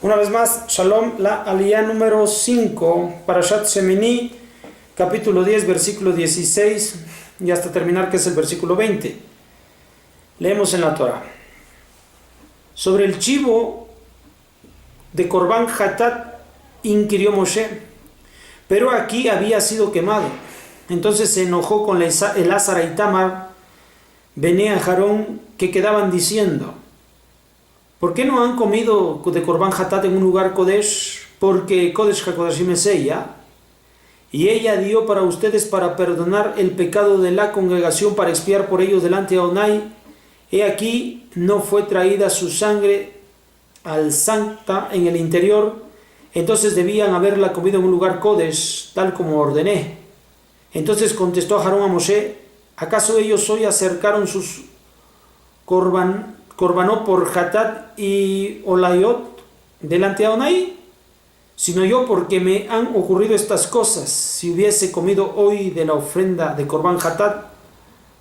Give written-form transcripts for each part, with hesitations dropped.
Una vez más, Shalom, la aliyá número 5, Parashat Shemini, capítulo 10, versículo 16, y hasta terminar, que es el versículo 20. Leemos en la Torah. Sobre el chivo de Corban Hatat inquirió Moshe, pero aquí había sido quemado. Entonces se enojó con Elazar y Itamar, Bené a Aarón, que quedaban diciendo: ¿por qué no han comido de Corban Hatat en un lugar Kodesh? Porque Kodesh HaKodashim es ella, y ella dio para ustedes para perdonar el pecado de la congregación, para expiar por ellos delante de Adonai. He aquí, no fue traída su sangre al Sancta en el interior, entonces debían haberla comido en un lugar Kodesh, tal como ordené. Entonces contestó Aarón a Moshe: ¿acaso ellos hoy acercaron sus Corbanó por Hatat y Olayot delante de Adonai? Sino yo, porque me han ocurrido estas cosas. Si hubiese comido hoy de la ofrenda de Corban Hatat,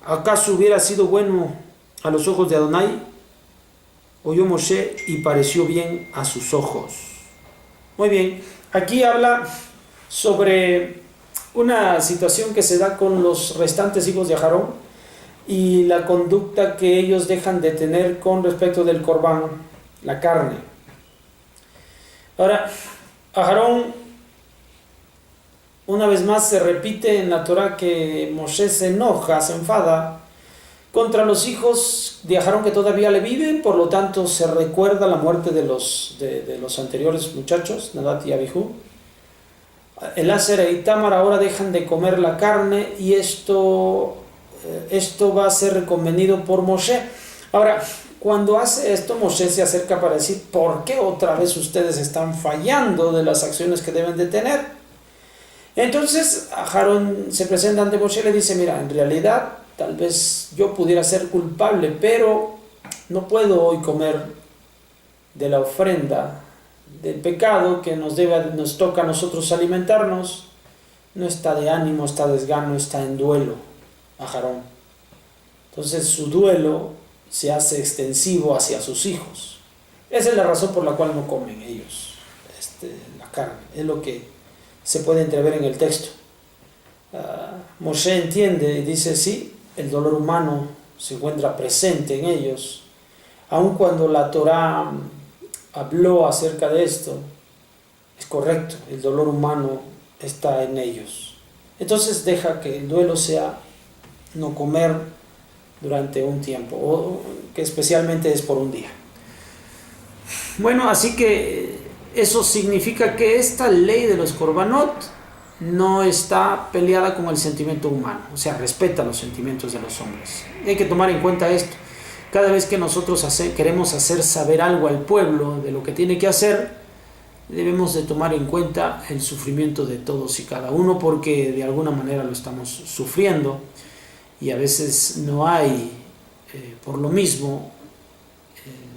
¿acaso hubiera sido bueno a los ojos de Adonai? Oyó Moshe y pareció bien a sus ojos. Muy bien, aquí habla sobre una situación que se da con los restantes hijos de Aarón y la conducta que ellos dejan de tener con respecto del Corban, la carne. Ahora, Aarón, una vez más se repite en la Torah que Moshe se enoja, se enfada contra los hijos de Aarón que todavía le viven, por lo tanto se recuerda la muerte de los anteriores muchachos, Nadab y Abihu. Elazar e Itamar ahora dejan de comer la carne y esto va a ser reconvenido por Moshe. Ahora, cuando hace esto, Moshe se acerca para decir: ¿por qué otra vez ustedes están fallando de las acciones que deben de tener? Entonces Aarón se presenta ante Moshe y le dice: mira, en realidad tal vez yo pudiera ser culpable, pero no puedo hoy comer de la ofrenda del pecado que nos toca a nosotros alimentarnos. No está de ánimo, está desgano, está en duelo a Aarón. Entonces su duelo se hace extensivo hacia sus hijos. Esa es la razón por la cual no comen ellos la carne. Es lo que se puede entrever en el texto. Moshe entiende y dice: sí, el dolor humano se encuentra presente en ellos, aun cuando la Torah habló acerca de esto. Es correcto, el dolor humano está en ellos. Entonces deja que el duelo sea no comer durante un tiempo, o que especialmente es por un día. Bueno, así que eso significa que esta ley de los Corbanot no está peleada con el sentimiento humano, o sea, respeta los sentimientos de los hombres. Hay que tomar en cuenta esto. Cada vez que nosotros queremos hacer saber algo al pueblo de lo que tiene que hacer, debemos de tomar en cuenta el sufrimiento de todos y cada uno, porque de alguna manera lo estamos sufriendo y a veces no hay, por lo mismo,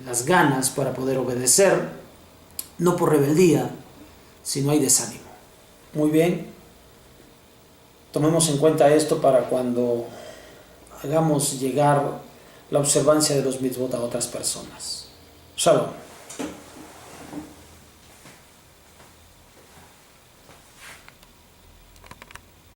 las ganas para poder obedecer, no por rebeldía, sino hay desánimo. Muy bien, tomemos en cuenta esto para cuando hagamos llegar la observancia de los mitzvot a otras personas. Shalom.